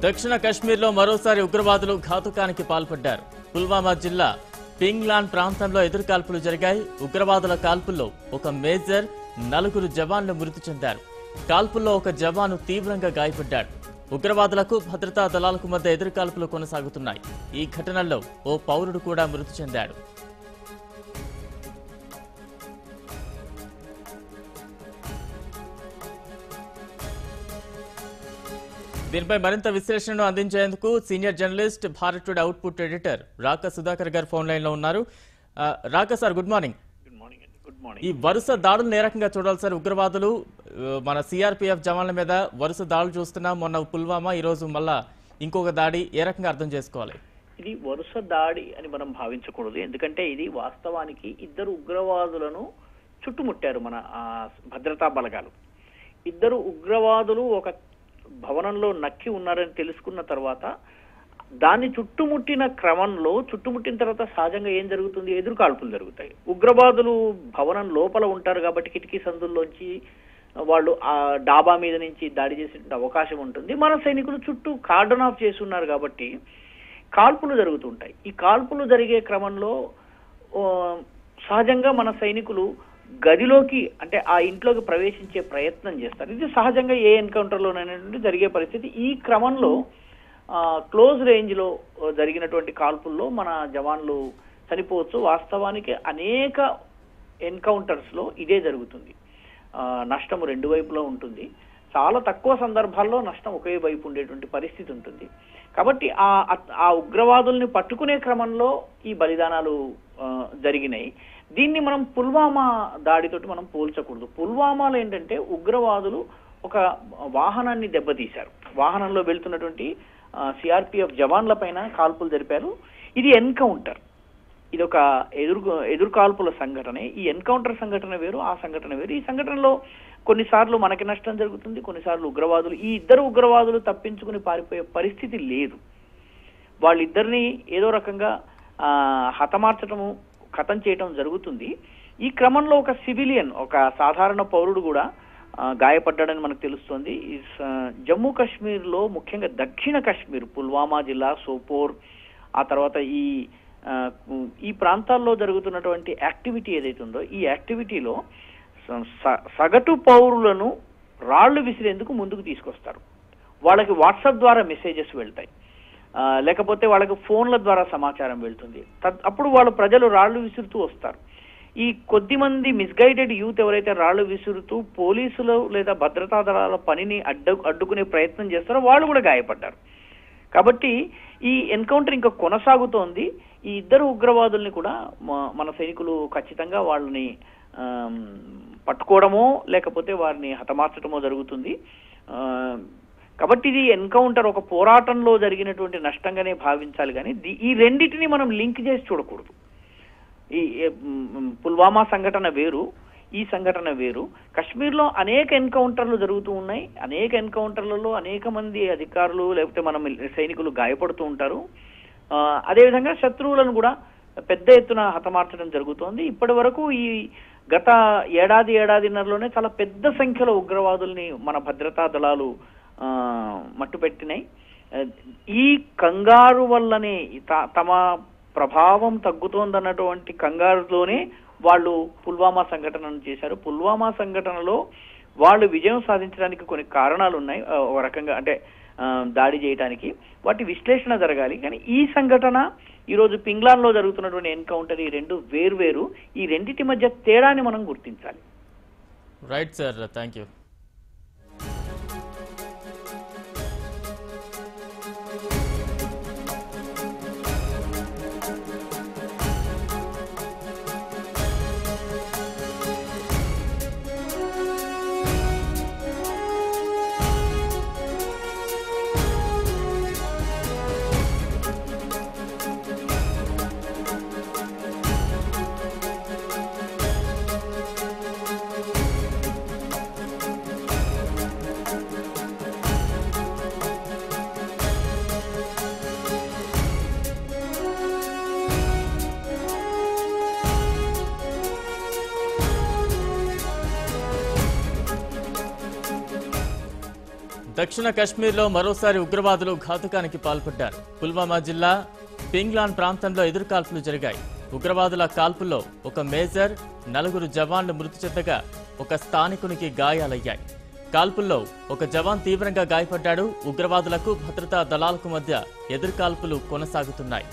దక్షిణ కాశ్మీర్లో మరోసారి ఉగ్రవాదులు ఘాతుకానికి పాల్పడ్డారు. పుల్వామా జిల్లా పింగ్లాన్ ప్రాంతంలో ఎదురుకాల్పులు జరిగాయి. ఉగ్రవాదుల కాల్పుల్లో ఒక మేజర్, 4 జవాన్లు మృతి చెందారు. కాల్పుల్లో ఒక జవాను తీవ్రంగా గాయపడ్డాడు. ఉగ్రవాదులకు భద్రతా దళాలకు మధ్య ఎదురుకాల్పులు కొనసాగుతున్నాయి. ఈ ఘటనలో ఓ పౌరుడు కూడా మృతి చెందాడు. దీనిపై మరింత విశ్లేషణను అందించేందుకు senior journalist, Bharat today output editor రాక సుధాకర్ గారు ఫోన్ లైన్ లో ఉన్నారు. రాక సార్, గుడ్ మార్నింగ్. ఈ వరుస దాడులను ఏ రకంగా చూడాలి సార్? ఉగ్రవాదులు మన సిఆర్పిఎఫ్ జవాన్ల మీద వరుస దాడులు చూస్తున్నాం. మొన్న పుల్వామా, ఈ రోజు మళ్ళా ఇంకొక దాడి. ఏ రకంగా అర్థం చేసుకోవాలి? ఇది వరుస దాడి అని మనం భావించకూడదు. ఎందుకంటే ఇది వాస్తవానికి 2 ఉగ్రవాదులను చుట్టుముట్టారు మన భద్రతా బలగాలు. 2 ఉగ్రవాదులు ఒక భవనంలో నక్కి ఉన్నారని తెలుసుకున్న తర్వాత దాన్ని చుట్టుముట్టిన క్రమంలో, చుట్టుముట్టిన తర్వాత సహజంగా ఏం జరుగుతుంది? ఎదురుకాల్పులు జరుగుతాయి. ఉగ్రవాదులు భవనం లోపల ఉంటారు కాబట్టి కిటికీ సందుల్లోంచి వాళ్ళు ఆ డాబా మీద నుంచి దాడి చేసే అవకాశం ఉంటుంది. మన సైనికులు చుట్టూ కార్డన్ ఆఫ్ చేసి ఉన్నారు కాబట్టి కాల్పులు జరుగుతుంటాయి. ఈ కాల్పులు జరిగే క్రమంలో సహజంగా మన సైనికులు గదిలోకి, అంటే ఆ ఇంట్లోకి ప్రవేశించే ప్రయత్నం చేస్తారు. ఇది సహజంగా ఏ ఎన్కౌంటర్లోనైనా జరిగే పరిస్థితి. ఈ క్రమంలో క్లోజ్ రేంజ్ లో జరిగినటువంటి కాల్పుల్లో మన జవాన్లు చనిపోవచ్చు. వాస్తవానికి అనేక ఎన్కౌంటర్స్ లో ఇదే జరుగుతుంది. నష్టం 2 వైపులో ఉంటుంది. చాలా తక్కువ సందర్భాల్లో నష్టం ఒకే వైపు ఉండేటువంటి పరిస్థితి ఉంటుంది. కాబట్టి ఆ ఉగ్రవాదుల్ని పట్టుకునే క్రమంలో ఈ బలిదానాలు జరిగినాయి. దీన్ని మనం పుల్వామా దాడితోటి మనం పోల్చకూడదు. పుల్వామాలో ఏంటంటే ఉగ్రవాదులు ఒక వాహనాన్ని దెబ్బతీశారు. వాహనంలో వెళ్తున్నటువంటి సిఆర్పిఎఫ్ జవాన్ల పైన కాల్పులు జరిపారు. ఇది ఎన్కౌంటర్. ఇది ఒక ఎదురుకాల్పుల సంఘటనే. ఈ ఎన్కౌంటర్ సంఘటన వేరు, ఆ సంఘటన వేరు. ఈ సంఘటనలో కొన్నిసార్లు మనకి నష్టం జరుగుతుంది, కొన్నిసార్లు ఉగ్రవాదులు, ఈ 2 ఉగ్రవాదులు తప్పించుకుని పారిపోయే పరిస్థితి లేదు. వాళ్ళిద్దరిని ఏదో రకంగా హతమార్చటము, ఖతం చేయటం జరుగుతుంది. ఈ క్రమంలో ఒక సివిలియన్, ఒక సాధారణ పౌరుడు కూడా గాయపడ్డాడని మనకు తెలుస్తోంది. జమ్మూ కాశ్మీర్ లో, ముఖ్యంగా దక్షిణ కాశ్మీర్, పుల్వామా జిల్లా, సోపోర్, ఆ తర్వాత ఈ ప్రాంతాల్లో జరుగుతున్నటువంటి యాక్టివిటీ ఏదైతే ఉందో, ఈ యాక్టివిటీలో సగటు పౌరులను రాళ్లు విసిరేందుకు ముందుకు తీసుకొస్తారు. వాళ్ళకి వాట్సాప్ ద్వారా మెసేజెస్ వెళ్తాయి, లేకపోతే వాళ్ళకి ఫోన్ల ద్వారా సమాచారం వెళ్తుంది. అప్పుడు వాళ్ళు ప్రజలు రాళ్లు విసురుతూ వస్తారు. ఈ కొద్దిమంది మిస్గైడెడ్ యూత్ ఎవరైతే రాళ్లు విసురుతూ పోలీసులు లేదా భద్రతా దళాల పనిని అడ్డుకునే ప్రయత్నం చేస్తారో వాళ్ళు కూడా గాయపడ్డారు. కాబట్టి ఈ ఎన్కౌంటర్ ఇంకా కొనసాగుతోంది. ఈ 2 ఉగ్రవాదుల్ని కూడా మన సైనికులు ఖచ్చితంగా వాళ్ళని పట్టుకోవడమో లేకపోతే వారిని హతమార్చడమో జరుగుతుంది. కాబట్టి ఇది ఎన్కౌంటర్ ఒక పోరాటంలో జరిగినటువంటి నష్టంగానే భావించాలి. కానీ ఈ రెండింటిని మనం లింక్ చేసి చూడకూడదు. ఈ పుల్వామా సంఘటన వేరు, ఈ సంఘటన వేరు. కశ్మీర్లో అనేక ఎన్కౌంటర్లు జరుగుతూ ఉన్నాయి. అనేక ఎన్కౌంటర్లలో అనేక మంది అధికారులు లేకపోతే మన సైనికులు గాయపడుతూ ఉంటారు. అదేవిధంగా శత్రువులను కూడా పెద్ద ఎత్తున హతమార్చడం జరుగుతోంది. ఇప్పటి వరకు ఈ గత ఏడాదిన్నరలోనే చాలా పెద్ద సంఖ్యలో ఉగ్రవాదుల్ని మన భద్రతా దళాలు మట్టుపెట్టినాయి. ఈ కంగారు వల్లనే తమ ప్రభావం తగ్గుతోందన్నటువంటి కంగారులోనే వాళ్ళు పుల్వామా సంఘటనను చేశారు. పుల్వామా సంఘటనలో వాళ్ళు విజయం సాధించడానికి కొన్ని కారణాలు ఉన్నాయి. ఒక రకంగా అంటే దాడి చేయడానికి వాటి విశ్లేషణ జరగాలి. కానీ ఈ సంఘటన, ఈరోజు పింగ్లాన్ లో జరుగుతున్నటువంటి ఎన్కౌంటర్, ఈ 2 వేర్వేరు. ఈ రెండింటి మధ్య తేడాని మనం గుర్తించాలి. Right sir, thank you. దక్షిణ కాశ్మీర్లో మరోసారి ఉగ్రవాదులు ఘాతుకానికి పాల్పడ్డారు. పుల్వామా జిల్లా పింగ్లాన్ ప్రాంతంలో ఎదురుకాల్పులు జరిగాయి. ఉగ్రవాదుల కాల్పుల్లో ఒక మేజర్, 4 జవాన్లు మృతి చెందగా ఒక స్థానికునికి గాయాలయ్యాయి. కాల్పుల్లో ఒక జవాన్ తీవ్రంగా గాయపడ్డాడు. ఉగ్రవాదులకు భద్రతా దళాలకు మధ్య ఎదురుకాల్పులు కొనసాగుతున్నాయి.